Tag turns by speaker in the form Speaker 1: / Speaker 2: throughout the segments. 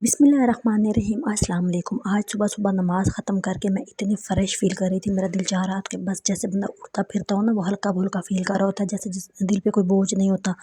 Speaker 1: बिस्मिल्लाहिर्रहमानिर्रहीम। अस्सलाम वालेकुम। आज सुबह सुबह नमाज़ ख़त्म करके मैं इतनी फ़्रेश फ़ील कर रही थी। मेरा दिल चाह रहा था कि बस जैसे बंदा उठता फिरता हो ना, वो हल्का फुल्का फ़ील कर रहा होता है, जैसे जिस दिल पे कोई बोझ नहीं होता,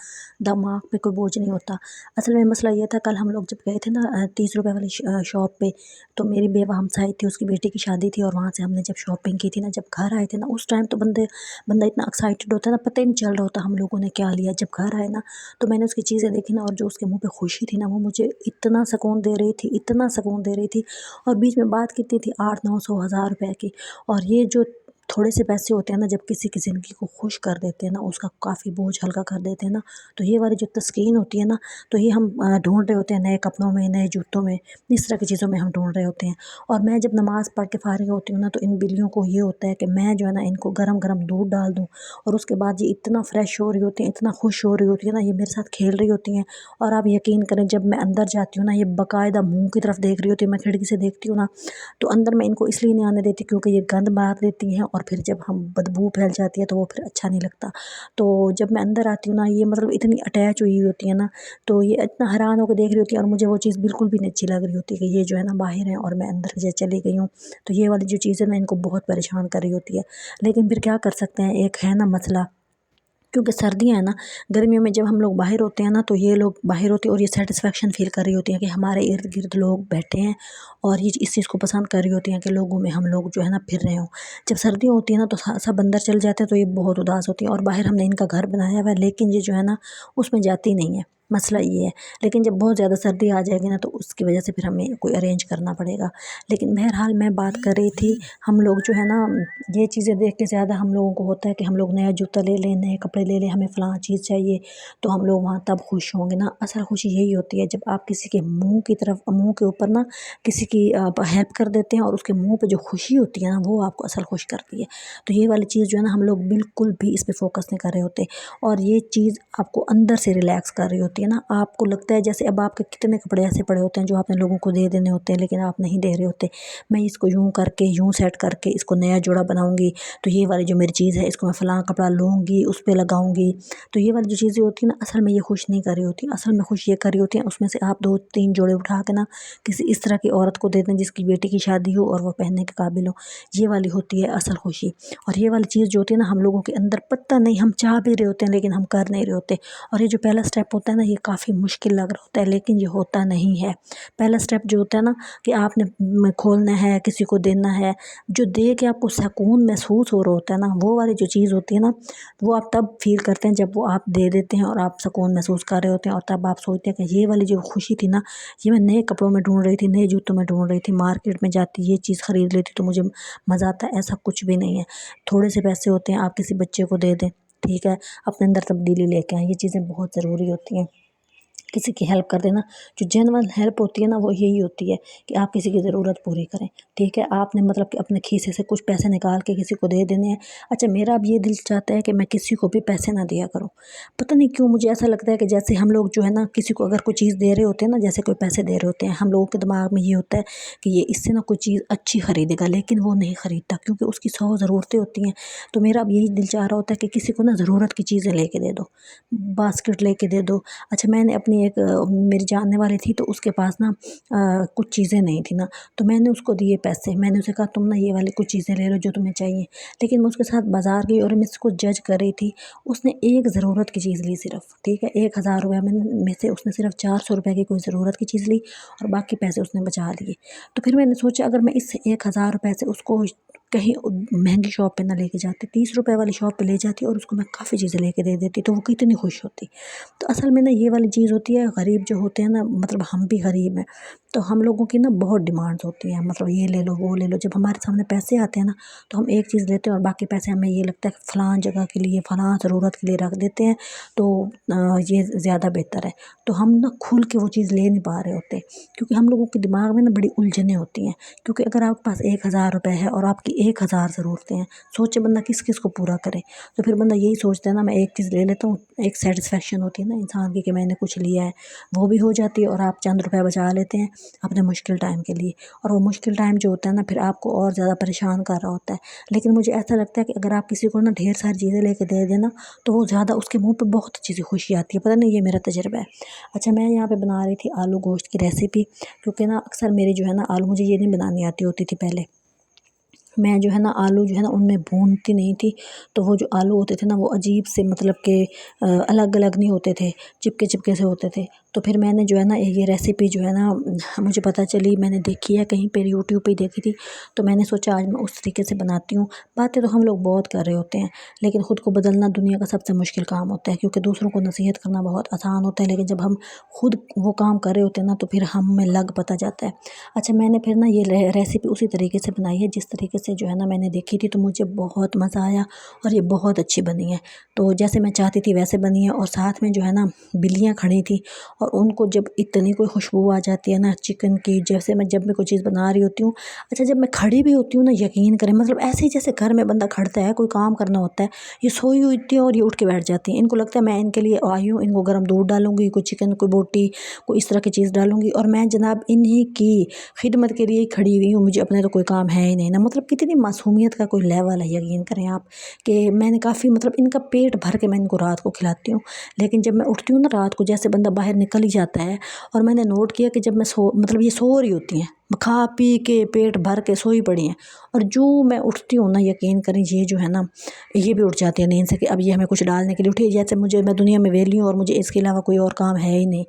Speaker 1: दिमाग पे कोई बोझ नहीं होता। असल में मसला ये था, कल हम लोग जब गए थे ना 30 रुपए वाली शॉप पे, तो मेरी बेवा हमसाई थी, उसकी बेटी की शादी थी, और वहाँ से हमने जब शॉपिंग की थी ना, जब घर आए थे ना, उस टाइम तो बंदा इतना एक्साइटेड होता है ना, पता ही नहीं चल रहा होता हम लोगों ने क्या लिया। जब घर आए ना, तो मैंने उसकी चीज़ें देखी ना, और जो उसके मुँह पे खुशी थी ना, वो मुझे इतना सुकून दे रही थी, इतना सुकून दे रही थी। और बीच में बात कितनी थी, 800-900 हज़ार रुपए की। और ये जो थोड़े से पैसे होते हैं ना, जब किसी की ज़िंदगी को खुश कर देते हैं ना, उसका काफ़ी बोझ हल्का कर देते हैं ना, तो ये वाली जो तस्कीन होती है ना, तो ये हम ढूंढ रहे होते हैं नए कपड़ों में, नए जूतों में, इस तरह की चीज़ों में हम ढूंढ रहे होते हैं। और मैं जब नमाज़ पढ़ के फारिग होती हूँ ना, तो इन बिल्लियों को ये होता है कि मैं जो है ना, इनको गरम गरम दूध डाल दूँ, और उसके बाद ये इतना फ्रेश हो रही होती हैं, इतना खुश हो रही होती है ना, ये मेरे साथ खेल रही होती हैं। और आप यकीन करें, जब मैं अंदर जाती हूँ ना, ये बाकायदा मुँह की तरफ देख रही होती है। मैं खिड़की से देखती हूँ ना, तो अंदर मैं इनको इसलिए नहीं आने देती क्योंकि ये गंद मार देती हैं, और फिर जब हम बदबू फैल जाती है तो वो फिर अच्छा नहीं लगता। तो जब मैं अंदर आती हूँ ना, ये मतलब इतनी अटैच हुई होती है ना, तो ये इतना हैरान होकर देख रही होती है, और मुझे वो चीज़ बिल्कुल भी नहीं अच्छी लग रही होती कि ये जो है ना बाहर है और मैं अंदर से चली गई हूँ। तो ये वाली जो चीज़ है ना, इनको बहुत परेशान कर रही होती है। लेकिन फिर क्या कर सकते हैं, एक है ना मसला, क्योंकि सर्दियाँ हैं ना, गर्मियों में जब हम लोग बाहर होते हैं ना, तो ये लोग बाहर होते हैं और ये सेटिस्फेक्शन फ़ील कर रही होती हैं कि हमारे इर्द गिर्द लोग बैठे हैं, और ये इस चीज़ को पसंद कर रही होती हैं कि लोगों में हम लोग जो है ना फिर रहे हों। जब सर्दियाँ होती हैं ना, तो सब अंदर चले जाते हैं, तो ये बहुत उदास होती हैं, और बाहर हमने इनका घर बनाया हुआ है, लेकिन ये जो है ना, उसमें जाती नहीं है। मसला ये है। लेकिन जब बहुत ज़्यादा सर्दी आ जाएगी ना, तो उसकी वजह से फिर हमें कोई अरेंज करना पड़ेगा। लेकिन बहरहाल मैं बात कर रही थी, हम लोग जो है ना, ये चीज़ें देख के ज़्यादा हम लोगों को होता है कि हम लोग नया जूता ले लें, नए कपड़े ले लें, हमें फ़लाँ चीज़ चाहिए, तो हम लोग वहाँ तब खुश होंगे ना। असल खुशी यही होती है, जब आप किसी के मुँह की तरफ, मुँह के ऊपर ना किसी की आप हेल्प कर देते हैं, और उसके मुँह पे जो खुशी होती है ना, वो आपको असल खुश करती है। तो ये वाली चीज़ जो है ना, हम लोग बिल्कुल भी इस पे फ़ोकस नहीं कर रहे होते, और ये चीज़ आपको अंदर से रिलैक्स कर रही होती है ना। आपको लगता है जैसे अब आपके कितने कपड़े ऐसे पड़े होते हैं जो आपने लोगों को दे देने होते हैं, लेकिन आप नहीं दे रहे होते। मैं इसको यूँ करके, यूँ सेट करके इसको नया जोड़ा बनाऊँगी, तो ये वाली जो मेरी चीज़ है, इसको मैं फ़लाँ कपड़ा लूँगी, उस पे लगाऊँगी। तो ये वाली जो चीज़ें होती हैं ना, असल में ये खुश नहीं कर रही होती। असल में खुश ये कर रही होती हैं, उसमें से आप 2-3 जोड़े उठा के ना किसी इस तरह की औरत को दे दें जिसकी बेटी की शादी हो और वो पहनने के काबिल हो। ये वाली होती है असल खुशी। और ये वाली चीज़ जो होती है ना, हम लोगों के अंदर पता नहीं, हम चाह भी रहे होते हैं लेकिन हम कर नहीं रहे होते। और ये जो पहला स्टेप होता है ना, ये काफ़ी मुश्किल लग रहा होता है, लेकिन ये होता नहीं है। पहला स्टेप जो होता है ना, कि आपने खोलना है, किसी को देना है, जो दे के आपको सुकून महसूस हो रहा होता है ना, वो वाली जो चीज़ होती है ना, वो आप तब फील करते हैं जब वो आप दे देते हैं और आप सुकून महसूस कर रहे होते हैं। और तब आप सोचते हैं कि ये वाली जो खुशी थी ना, ये मैं नए कपड़ों में ढूंढ रही थी, नए जूतों में ढूंढ रही थी, मार्केट में जाती ये चीज़ ख़रीद लेती तो मुझे मज़ा आता। ऐसा कुछ भी नहीं है। थोड़े से पैसे होते हैं, आप किसी बच्चे को दे दें, ठीक है, अपने अंदर तब्दीली लेके आएँ। ये चीज़ें बहुत ज़रूरी होती हैं। किसी की हेल्प कर देना, जो जेन्युइन हेल्प होती है ना, वो यही होती है कि आप किसी की ज़रूरत पूरी करें, ठीक है। आपने मतलब कि अपने खीसे से कुछ पैसे निकाल के किसी को दे देने हैं। अच्छा, मेरा अब ये दिल चाहता है कि मैं किसी को भी पैसे ना दिया करूँ। पता नहीं क्यों मुझे ऐसा लगता है कि जैसे हम लोग जो है ना, किसी को अगर कोई चीज़ दे रहे होते हैं ना, जैसे कोई पैसे दे रहे होते हैं, हम लोगों के दिमाग में ये होता है कि ये इससे ना कोई चीज़ अच्छी खरीदेगा, लेकिन वो नहीं खरीदता क्योंकि उसकी 100 ज़रूरतें होती हैं। तो मेरा अब यही दिल चाह रहा होता है कि किसी को ना ज़रूरत की चीज़ें लेके दे दो, बास्केट लेके दे दो। अच्छा, मैंने अपनी एक मेरी जानने वाली थी, तो उसके पास ना कुछ चीज़ें नहीं थी ना, तो मैंने उसको दिए पैसे। मैंने उसे कहा तुम ना ये वाली कुछ चीज़ें ले लो जो तुम्हें चाहिए। लेकिन मैं उसके साथ बाज़ार गई और मैं इसको जज कर रही थी। उसने एक ज़रूरत की चीज़ ली सिर्फ, ठीक है, 1000 रुपये में से उसने सिर्फ 400 रुपये की कोई ज़रूरत की चीज़ ली, और बाकी पैसे उसने बचा लिए। तो फिर मैंने सोचा, अगर मैं इस 1000 रुपये से उसको कहीं महंगी शॉप पे ना लेके जाती, 30 रुपये वाली शॉप पे ले जाती और उसको मैं काफ़ी चीज़ें लेके दे देती, तो वो कितनी खुश होती। तो असल में ना ये वाली चीज़ होती है, गरीब जो होते हैं ना, मतलब हम भी गरीब हैं, तो हम लोगों की ना बहुत डिमांड्स होती हैं, मतलब ये ले लो, वो ले लो। जब हमारे सामने पैसे आते हैं ना, तो हम एक चीज़ लेते हैं और बाकी पैसे हमें ये लगता है कि फ़लाँ जगह के लिए, फ़लाँ ज़रूरत के लिए रख देते हैं, तो ये ज़्यादा बेहतर है। तो हम ना खुल के वो चीज़ ले नहीं पा रहे होते, क्योंकि हम लोगों के दिमाग में ना बड़ी उलझनें होती हैं। क्योंकि अगर आपके पास 1000 रुपये है और आपकी 1000 ज़रूरतें हैं, सोचे बंदा किस किस को पूरा करे। तो फिर बंदा यही सोचता है ना, मैं एक चीज़ ले लेता हूँ, एक सेटिस्फेक्शन होती है ना इंसान की कि मैंने कुछ लिया है, वो भी हो जाती है और आप चंद रुपए बचा लेते हैं अपने मुश्किल टाइम के लिए। और वो मुश्किल टाइम जो होता है ना फिर आपको और ज़्यादा परेशान कर रहा होता है। लेकिन मुझे ऐसा लगता है कि अगर आप किसी को ना ढेर सारी चीज़ें लेके दे देना तो वो ज़्यादा उसके मुँह पे बहुत अच्छी सी खुशी आती है, पता नहीं, ये मेरा तजुर्बा है। अच्छा, मैं यहाँ पे बना रही थी आलू गोश्त की रेसिपी, क्योंकि ना अक्सर मेरी जो है ना आलू, मुझे ये नहीं बनानी आती होती थी पहले, मैं जो है ना आलू जो है ना उनमें भूनती नहीं थी, तो वो जो आलू होते थे ना वो अजीब से मतलब कि अलग अलग नहीं होते थे, चिपके चिपके से होते थे। तो फिर मैंने जो है ना ये रेसिपी जो है ना मुझे पता चली, मैंने देखी है कहीं पे, यूट्यूब पे ही देखी थी, तो मैंने सोचा आज मैं उस तरीके से बनाती हूँ। बातें तो हम लोग बहुत कर रहे होते हैं, लेकिन ख़ुद को बदलना दुनिया का सबसे मुश्किल काम होता है, क्योंकि दूसरों को नसीहत करना बहुत आसान होता है, लेकिन जब हम खुद वो काम कर रहे होते हैं ना तो फिर हमें लग पता जाता है। अच्छा, मैंने फिर ना ये रेसिपी उसी तरीके से बनाई है जिस तरीके से जो है ना मैंने देखी थी, तो मुझे बहुत मज़ा आया और ये बहुत अच्छी बनी है। तो जैसे मैं चाहती थी वैसे बनी है। और साथ में जो है ना बिल्लियाँ खड़ी थी, और उनको जब इतनी कोई खुशबू आ जाती है ना चिकन की, जैसे जब मैं कोई चीज़ बना रही होती हूँ, अच्छा जब मैं खड़ी भी होती हूँ ना, यकीन करें, मतलब ऐसे ही जैसे घर में बंदा खड़ता है, कोई काम करना होता है, ये सोई हुई होती है और ये उठ के बैठ जाती हैं। इनको लगता है मैं इनके लिए आई हूँ, इनको गर्म दूध डालूंगी, कोई चिकन, कोई बोटी, कोई इस तरह की चीज़ डालूंगी, और मैं जनाब इन्हीं की खिदमत के लिए खड़ी हुई हूँ, मुझे अपने तो कोई काम है ही नहीं ना। मतलब कितनी मासूमियत का कोई लेवल है, यकीन करें आप, कि मैंने काफ़ी मतलब इनका पेट भर के मैं इनको रात को खिलाती हूँ। लेकिन जब मैं उठती हूँ ना रात को, जैसे बंदा बाहर निकल ही जाता है, और मैंने नोट किया कि जब मैं मतलब ये सो रही होती हैं, खा पी के पेट भर के सोई पड़ी हैं, और जो मैं उठती हूँ ना, यकीन करें ये जो है ना ये भी उठ जाती है नींद से कि अब ये हमें कुछ डालने के लिए उठी है, जैसे मैं दुनिया में वेली हूँ और मुझे इसके अलावा कोई और काम है ही नहीं।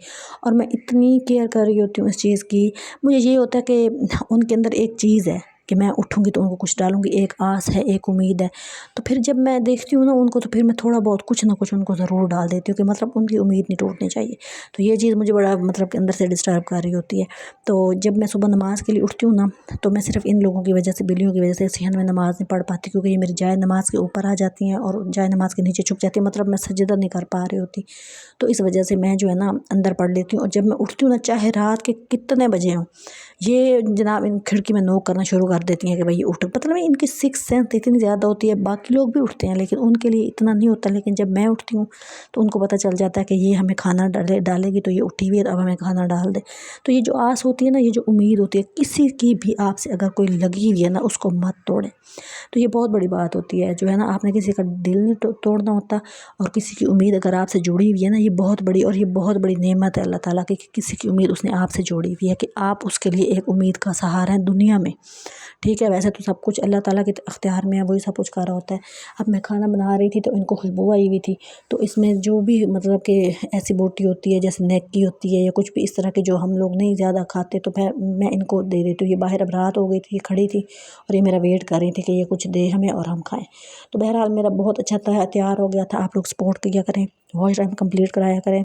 Speaker 1: और मैं इतनी केयर कर रही होती हूँ इस चीज़ की, मुझे ये होता है कि उनके अंदर एक चीज़ है कि मैं उठूँगी तो उनको कुछ डालूँगी, एक आस है, एक उम्मीद है। तो फिर जब मैं देखती हूँ ना उनको, तो फिर मैं थोड़ा बहुत कुछ ना कुछ उनको ज़रूर डाल देती हूँ कि मतलब उनकी उम्मीद नहीं टूटनी चाहिए। तो ये चीज़ मुझे बड़ा मतलब अंदर से डिस्टर्ब कर रही होती है। तो जब मैं सुबह नमाज़ के लिए उठती हूँ ना, तो मैं सिर्फ इन लोगों की वजह से, बिल्लियों की वजह से सहन में नमाज़ नहीं पढ़ पाती, क्योंकि ये मेरी जाए नमाज़ के ऊपर आ जाती हैं और जाए नमाज़ के नीचे छुप जाती है, मतलब मैं सजदा नहीं कर पा रही होती। तो इस वजह से मैं जो है ना अंदर पढ़ लेती हूँ। और जब मैं उठती हूँ ना, चाहे रात के कितने बजे हों, ये जनाब इन खिड़की में नोक करना शुरू कर देती हैं कि भाई उठ। मतलब इनकी सिक्स सेंस इतनी ज़्यादा होती है, बाकी लोग भी उठते हैं लेकिन उनके लिए इतना नहीं होता, लेकिन जब मैं उठती हूँ तो उनको पता चल जाता है कि ये हमें खाना डालेगी, तो ये उठी हुई है, अब हमें खाना डाल दे। तो ये जो आस होती है ना, ये जो उम्मीद होती है किसी की भी आपसे अगर कोई लगी हुई है ना, उसको मत तोड़ें। तो ये बहुत बड़ी बात होती है, जो है ना आपने किसी का दिल नहीं तोड़ना होता, और किसी की उम्मीद अगर आपसे जुड़ी हुई है ना, ये बहुत बड़ी, और ये बहुत बड़ी नेमत है अल्लाह ताला की, कि किसी की उम्मीद उसने आपसे जोड़ी हुई है, कि आप उसके लिए एक उम्मीद का सहारा है दुनिया में। ठीक है, वैसे तो सब कुछ अल्लाह ताला के अख्तियार में है, वही सब कुछ कर रहा होता है। अब मैं खाना बना रही थी तो इनको खुशबू आई हुई थी, तो इसमें जो भी मतलब कि ऐसी बोटी होती है जैसे नेक की होती है या कुछ भी इस तरह के जो हम लोग नहीं ज़्यादा खाते, तो मैं इनको दे देती हूँ। ये बाहर अब रात हो गई थी, ये खड़ी थी और ये मेरा वेट कर रही थी कि ये कुछ दे हमें और हम खाएं। तो बहरहाल मेरा बहुत अच्छा तैयार हो गया था। आप लोग सपोर्ट किया करें, वॉच टाइम कंप्लीट कराया करें।